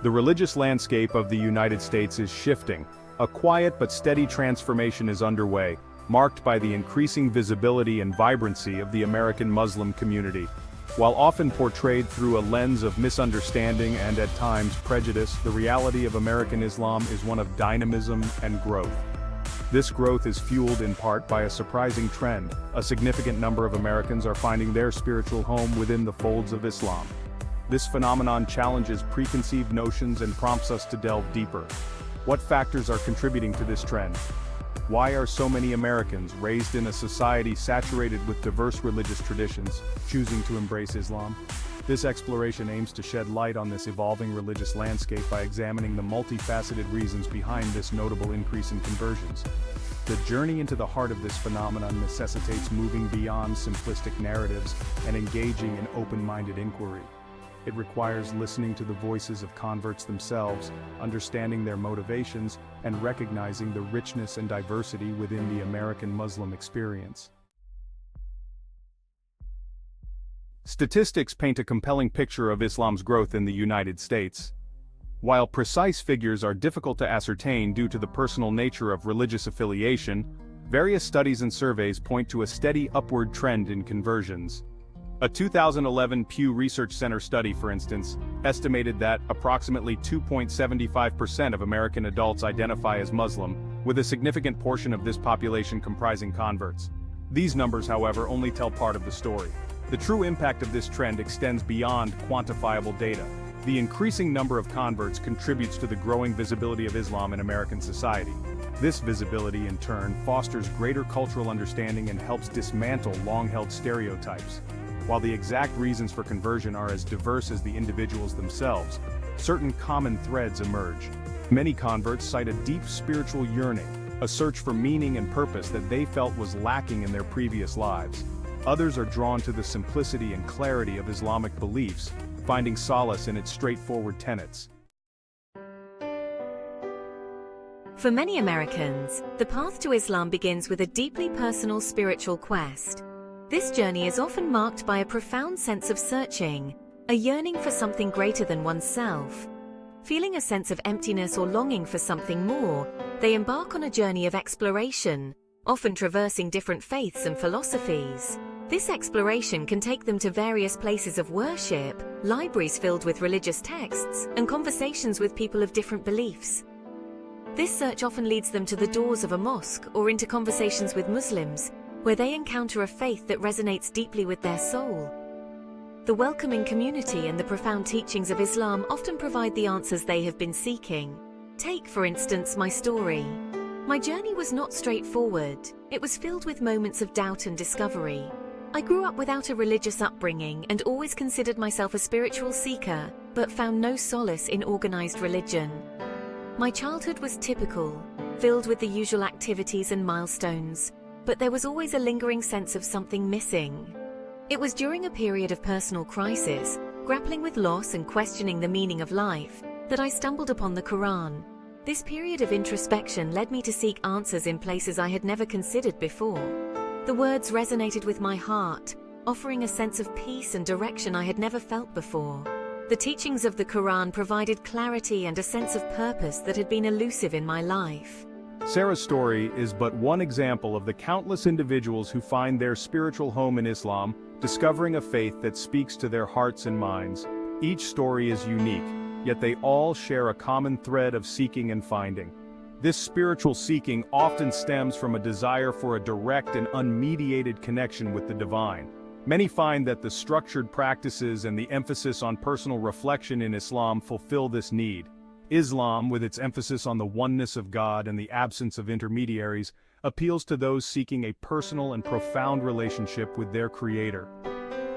The religious landscape of the United States is shifting. A quiet but steady transformation is underway, marked by the increasing visibility and vibrancy of the American Muslim community. While often portrayed through a lens of misunderstanding and at times prejudice, the reality of American Islam is one of dynamism and growth. This growth is fueled in part by a surprising trend. A significant number of Americans are finding their spiritual home within the folds of Islam. This phenomenon challenges preconceived notions and prompts us to delve deeper. What factors are contributing to this trend? Why are so many Americans, raised in a society saturated with diverse religious traditions, choosing to embrace Islam? This exploration aims to shed light on this evolving religious landscape by examining the multifaceted reasons behind this notable increase in conversions. The journey into the heart of this phenomenon necessitates moving beyond simplistic narratives and engaging in open-minded inquiry. It requires listening to the voices of converts themselves, understanding their motivations, and recognizing the richness and diversity within the American Muslim experience. Statistics paint a compelling picture of Islam's growth in the United States. While precise figures are difficult to ascertain due to the personal nature of religious affiliation, various studies and surveys point to a steady upward trend in conversions. A 2011 Pew Research Center study, for instance, estimated that approximately 2.75% of American adults identify as Muslim, with a significant portion of this population comprising converts. These numbers, however, only tell part of the story. The true impact of this trend extends beyond quantifiable data. The increasing number of converts contributes to the growing visibility of Islam in American society. This visibility, in turn, fosters greater cultural understanding and helps dismantle long-held stereotypes. While the exact reasons for conversion are as diverse as the individuals themselves, certain common threads emerge. Many converts cite a deep spiritual yearning, a search for meaning and purpose that they felt was lacking in their previous lives. Others are drawn to the simplicity and clarity of Islamic beliefs, finding solace in its straightforward tenets. For many Americans, the path to Islam begins with a deeply personal spiritual quest. This journey is often marked by a profound sense of searching, a yearning for something greater than oneself. Feeling a sense of emptiness or longing for something more, they embark on a journey of exploration, often traversing different faiths and philosophies. This exploration can take them to various places of worship, libraries filled with religious texts, and conversations with people of different beliefs. This search often leads them to the doors of a mosque or into conversations with Muslims, where they encounter a faith that resonates deeply with their soul. The welcoming community and the profound teachings of Islam often provide the answers they have been seeking. Take, for instance, my story. My journey was not straightforward. It was filled with moments of doubt and discovery. I grew up without a religious upbringing and always considered myself a spiritual seeker, but found no solace in organized religion. My childhood was typical, filled with the usual activities and milestones, but there was always a lingering sense of something missing. It was during a period of personal crisis, grappling with loss and questioning the meaning of life, that I stumbled upon the Quran. This period of introspection led me to seek answers in places I had never considered before. The words resonated with my heart, offering a sense of peace and direction I had never felt before. The teachings of the Quran provided clarity and a sense of purpose that had been elusive in my life. Sarah's story is but one example of the countless individuals who find their spiritual home in Islam, discovering a faith that speaks to their hearts and minds. Each story is unique, yet they all share a common thread of seeking and finding. This spiritual seeking often stems from a desire for a direct and unmediated connection with the divine. Many find that the structured practices and the emphasis on personal reflection in Islam fulfill this need. Islam, with its emphasis on the oneness of God and the absence of intermediaries, appeals to those seeking a personal and profound relationship with their Creator.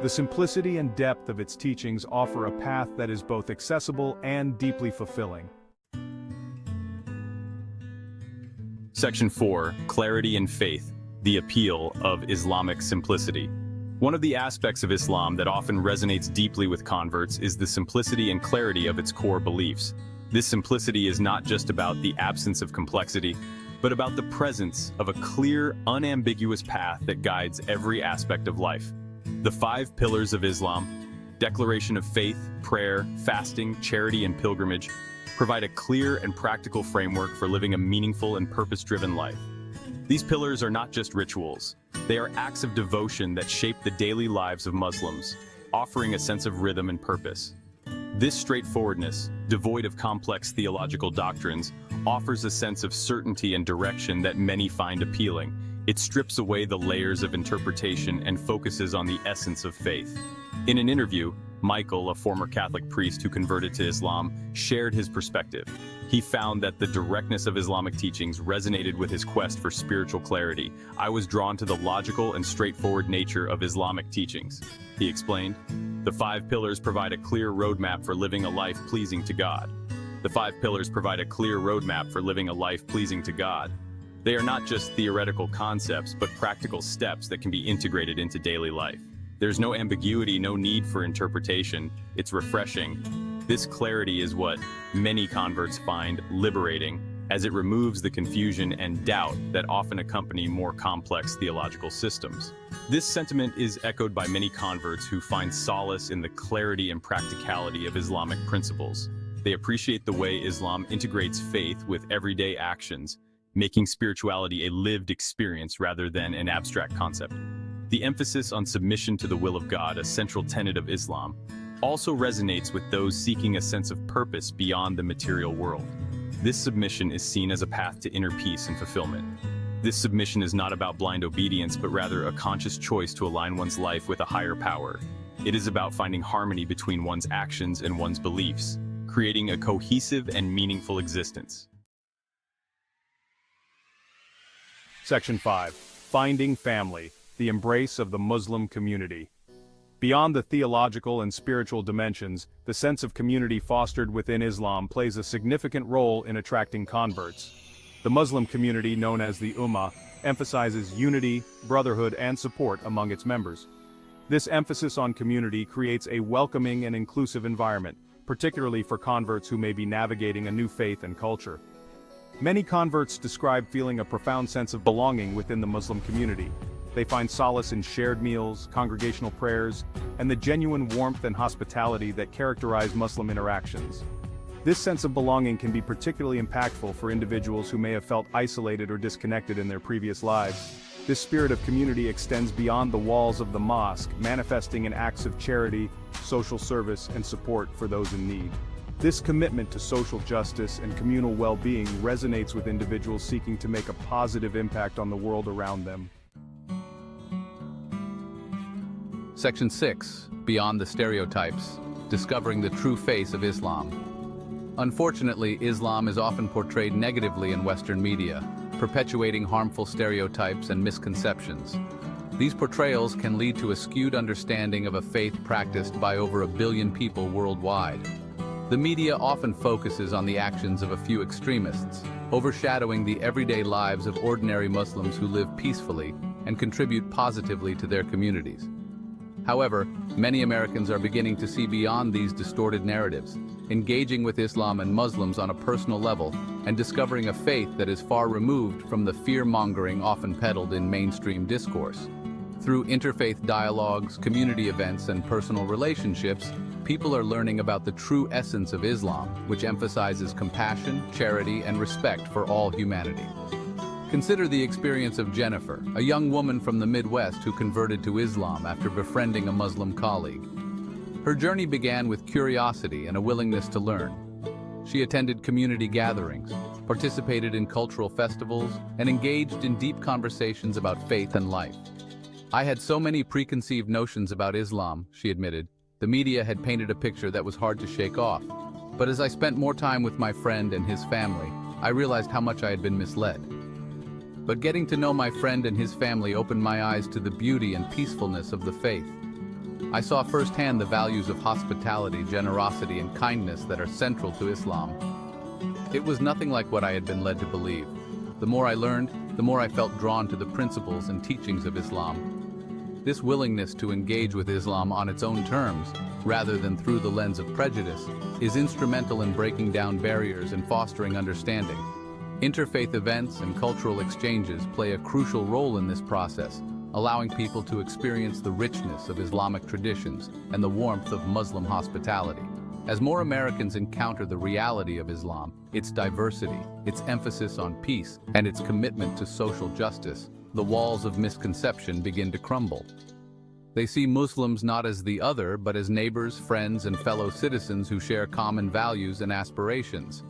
The simplicity and depth of its teachings offer a path that is both accessible and deeply fulfilling. Section 4, Clarity and Faith, the appeal of Islamic simplicity. One of the aspects of Islam that often resonates deeply with converts is the simplicity and clarity of its core beliefs. This simplicity is not just about the absence of complexity, but about the presence of a clear, unambiguous path that guides every aspect of life. The 5 pillars of Islam. declaration of faith, prayer, fasting, charity, and pilgrimage provide a clear and practical framework for living a meaningful and purpose-driven life. These pillars are not just rituals. They are acts of devotion that shape the daily lives of Muslims, offering a sense of rhythm and purpose. This straightforwardness, devoid of complex theological doctrines, offers a sense of certainty and direction that many find appealing. It strips away the layers of interpretation and focuses on the essence of faith. In an interview, Michael, a former Catholic priest who converted to Islam, shared his perspective. He found that the directness of Islamic teachings resonated with his quest for spiritual clarity. "I was drawn to the logical and straightforward nature of Islamic teachings," he explained. "The 5 pillars provide a clear roadmap for living a life pleasing to God. The 5 pillars provide a clear roadmap for living a life pleasing to God. They are not just theoretical concepts, but practical steps that can be integrated into daily life. There's no ambiguity, no need for interpretation. It's refreshing. This clarity is what many converts find liberating, as it removes the confusion and doubt that often accompany more complex theological systems." This sentiment is echoed by many converts who find solace in the clarity and practicality of Islamic principles. They appreciate the way Islam integrates faith with everyday actions, making spirituality a lived experience rather than an abstract concept. The emphasis on submission to the will of God, a central tenet of Islam, also resonates with those seeking a sense of purpose beyond the material world. This submission is seen as a path to inner peace and fulfillment. This submission is not about blind obedience, but rather a conscious choice to align one's life with a higher power. It is about finding harmony between one's actions and one's beliefs, creating a cohesive and meaningful existence. Section 5. Finding Family, the Embrace of the Muslim Community. Beyond the theological and spiritual dimensions, the sense of community fostered within Islam plays a significant role in attracting converts. The Muslim community, known as the Ummah, emphasizes unity, brotherhood, and support among its members. This emphasis on community creates a welcoming and inclusive environment, particularly for converts who may be navigating a new faith and culture. Many converts describe feeling a profound sense of belonging within the Muslim community. They find solace in shared meals, congregational prayers, and the genuine warmth and hospitality that characterize Muslim interactions. This sense of belonging can be particularly impactful for individuals who may have felt isolated or disconnected in their previous lives. This spirit of community extends beyond the walls of the mosque, manifesting in acts of charity, social service, and support for those in need. This commitment to social justice and communal well-being resonates with individuals seeking to make a positive impact on the world around them. Section 6. Beyond the Stereotypes, Discovering the True Face of Islam. Unfortunately, Islam is often portrayed negatively in Western media, perpetuating harmful stereotypes and misconceptions. These portrayals can lead to a skewed understanding of a faith practiced by over 1 billion people worldwide. The media often focuses on the actions of a few extremists, overshadowing the everyday lives of ordinary Muslims who live peacefully and contribute positively to their communities. However, many Americans are beginning to see beyond these distorted narratives, engaging with Islam and Muslims on a personal level, and discovering a faith that is far removed from the fear-mongering often peddled in mainstream discourse. Through interfaith dialogues, community events, and personal relationships, people are learning about the true essence of Islam, which emphasizes compassion, charity, and respect for all humanity. Consider the experience of Jennifer, a young woman from the Midwest who converted to Islam after befriending a Muslim colleague. Her journey began with curiosity and a willingness to learn. She attended community gatherings, participated in cultural festivals, and engaged in deep conversations about faith and life. "I had so many preconceived notions about Islam," she admitted. "The media had painted a picture that was hard to shake off. But as I spent more time with my friend and his family, I realized how much I had been misled." But getting to know my friend and his family opened my eyes to the beauty and peacefulness of the faith. I saw firsthand the values of hospitality, generosity, and kindness that are central to Islam. It was nothing like what I had been led to believe. The more I learned, the more I felt drawn to the principles and teachings of Islam. This willingness to engage with Islam on its own terms, rather than through the lens of prejudice, is instrumental in breaking down barriers and fostering understanding. Interfaith events and cultural exchanges play a crucial role in this process, allowing people to experience the richness of Islamic traditions and the warmth of Muslim hospitality. As more Americans encounter the reality of Islam, its diversity, its emphasis on peace, and its commitment to social justice, the walls of misconception begin to crumble. They see Muslims not as the other, but as neighbors, friends, and fellow citizens who share common values and aspirations.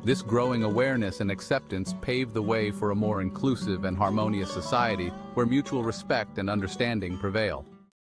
This growing awareness and acceptance paved the way for a more inclusive and harmonious society where mutual respect and understanding prevail.